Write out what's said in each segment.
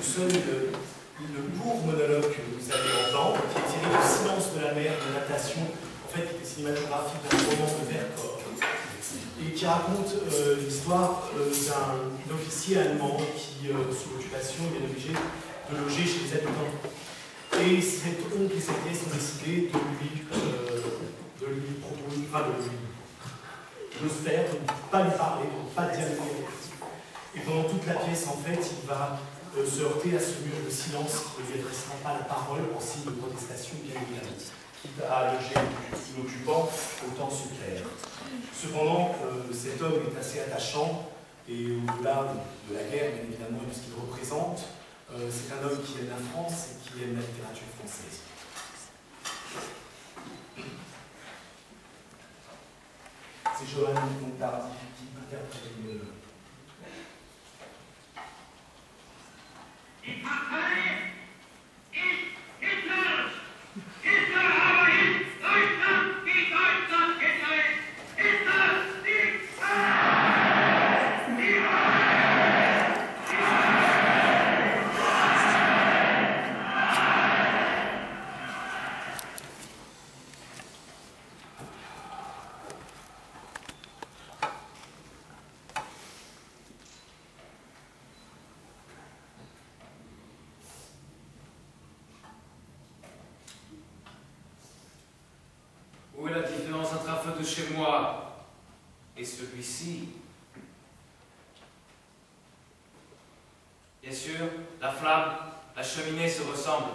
seul le court monologue que vous allez entendre, qui est tiré du Silence de la mer de natation, en fait, qui est cinématographique d'un roman de Vercors, et qui raconte l'histoire d'un officier allemand qui, sous l'occupation, est obligé de loger chez les habitants. Et cet oncle et cette nièce ont décidé de lui proposer, enfin de se faire, de ne pas lui parler, de ne pas dialoguer avec lui. Et pendant toute la pièce, en fait, il va se heurter à ce mur de silence qui ne lui adressera pas la parole en signe de protestation, bien évidemment, quitte à loger l'occupant, autant se taire. Cependant, cet homme est assez attachant, et au-delà de la guerre, bien évidemment, et de ce qu'il représente, c'est un homme qui aime la France et qui aime la littérature française. C'est Johan Montardi qui interprète le... Où est la différence entre un feu de chez moi et celui-ci? Bien sûr, la flamme, la cheminée se ressemblent.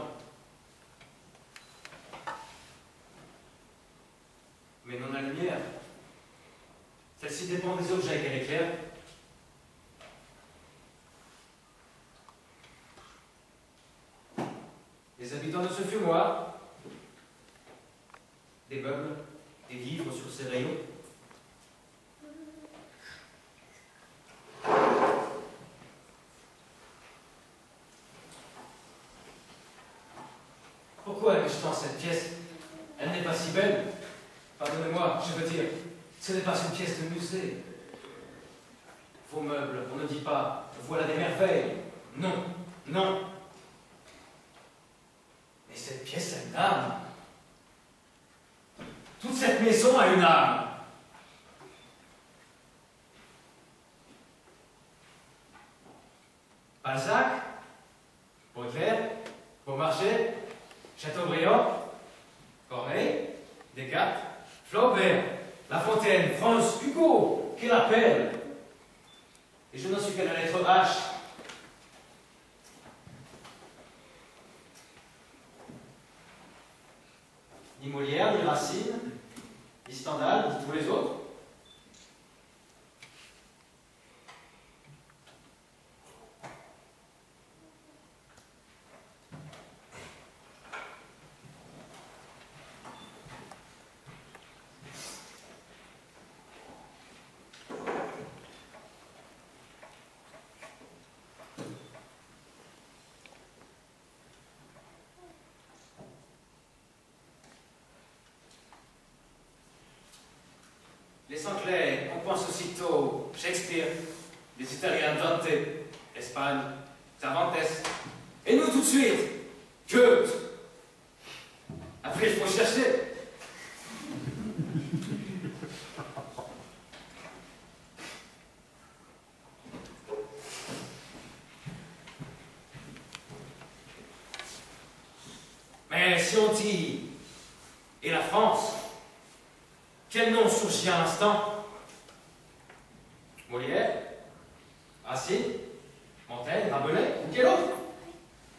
Mais non la lumière. Celle-ci dépend des objets qu'elle éclaire. Les habitants de ce fumoir, des meubles, des livres sur ces rayons. Pourquoi ai-je tant cette pièce? Elle n'est pas si belle. Pardonnez-moi, je veux dire, ce n'est pas une pièce de musée. Vos meubles, on ne dit pas, voilà des merveilles. Non, non. Mais cette pièce a une âme. Toute cette maison a une âme. Balzac, Baudelaire, Beaumarchais, Chateaubriand, Corneille, Descartes, Flaubert, La Fontaine, France, Hugo, qu'il appelle. Et je n'en suis qu'à la lettre H. Ni Molière, ni Racine, ni Stendhal, ni tous les autres. Les Anglais, on pense aussitôt Shakespeare, les Italiens Dante, l'Espagne, Cervantes, et nous tout de suite, Goethe. Après, il faut chercher. Mais si on dit, et la France, quel nom surgit à l'instant? Molière, Racine, Montaigne, Rabelais, ou quel autre?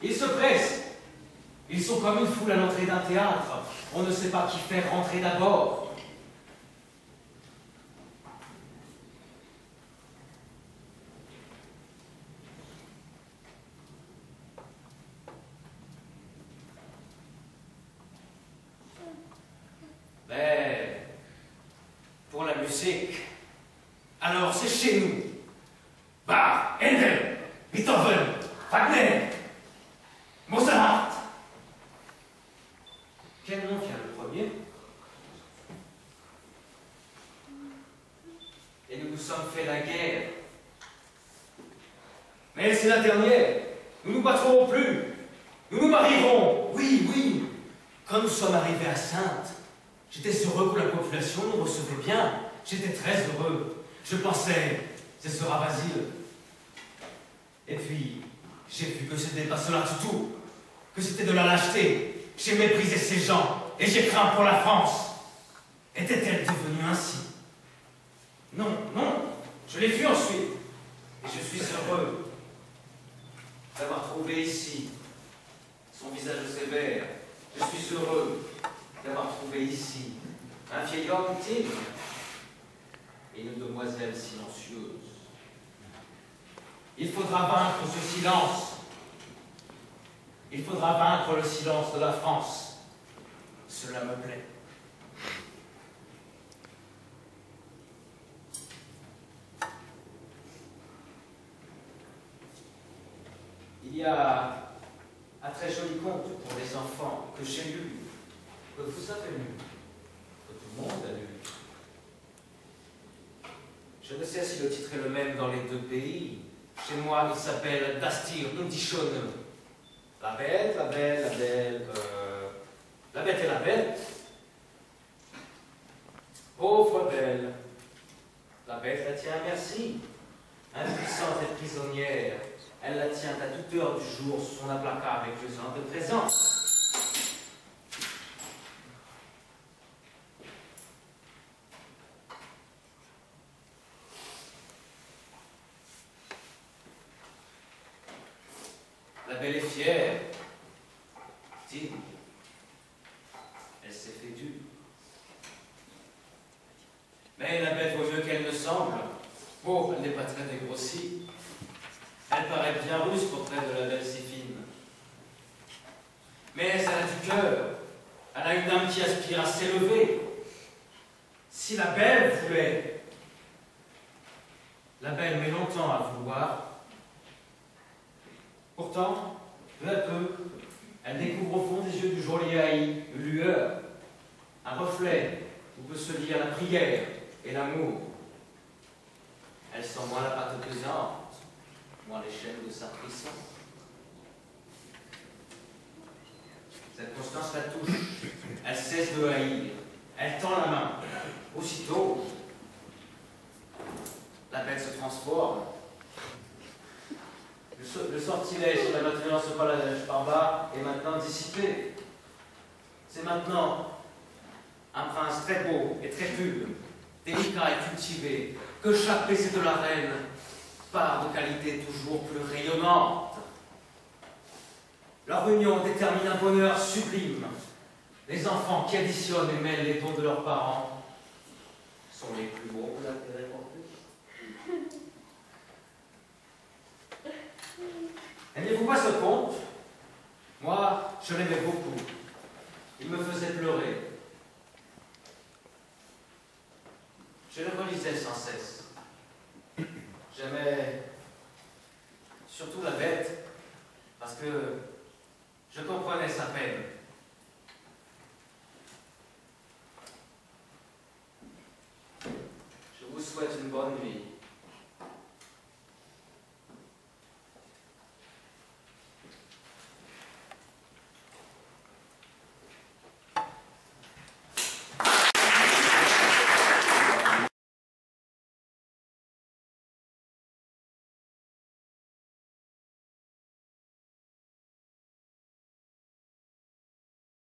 Ils se pressent. Ils sont comme une foule à l'entrée d'un théâtre. On ne sait pas qui faire rentrer d'abord. Mais pour la musique, alors c'est chez nous. Bach, Handel, Beethoven, Wagner, Mozart. Quel nom vient le premier? Et nous nous sommes fait la guerre. Mais c'est la dernière. Nous nous battrons plus. Nous nous marierons. Oui, oui. Quand nous sommes arrivés à Sainte, j'étais heureux que la population nous recevait bien. J'étais très heureux. Je pensais, ce sera Basile. Et puis, j'ai vu que c'était pas cela du tout. Que c'était de la lâcheté. J'ai méprisé ces gens et j'ai craint pour la France. Était-elle devenue ainsi? Non, non. Je l'ai vue ensuite. Et je suis heureux d'avoir trouvé ici son visage sévère. Je suis heureux d'avoir trouvé ici un vieil homme digne et une demoiselle silencieuse. Il faudra vaincre ce silence. Il faudra vaincre le silence de la France. Cela me plaît. Il y a un très joli conte pour les enfants que j'ai lu, que vous avez lu, que tout le monde a lu. Je ne sais si le titre est le même dans les deux pays. Chez moi, il s'appelle Dastir Undishone. La bête, la belle, la belle, la bête et la bête. Pauvre belle. La bête la tient à merci. Impuissante et prisonnière, elle la tient à toute heure du jour sous son implacable et cuisante présence. La belle est fière, digne. Elle s'est fait dure. Mais la bête vaut mieux qu'elle ne semble. Pauvre, elle n'est pas très dégrossie. Elle paraît bien rustre auprès de la belle si fine. Mais elle a du cœur. Elle a une âme qui aspire à s'élever. Si la belle voulait, la belle met longtemps à vouloir. Pourtant, peu à peu, elle découvre au fond des yeux du journalier haï une lueur, un reflet où peut se lire la prière et l'amour. Elle sent moins la pâte pesante, moins les chaînes de sa frisson. Cette constance la touche, elle cesse de haïr, elle tend la main. Aussitôt, la bête se transforme. Le sortilège de la maintenance par la neige par bas est maintenant dissipé. C'est maintenant un prince très beau et très pur, délicat et cultivé, que chaque PC de la reine part de qualité toujours plus rayonnante. Leur union détermine un bonheur sublime. Les enfants qui additionnent et mêlent les dons de leurs parents sont les plus beaux de l'intérêt porté. Aimez-vous pas ce conte? Moi, je l'aimais beaucoup. Il me faisait pleurer. Je le relisais sans cesse. J'aimais surtout la bête, parce que je comprenais sa peine. Je vous souhaite une bonne nuit.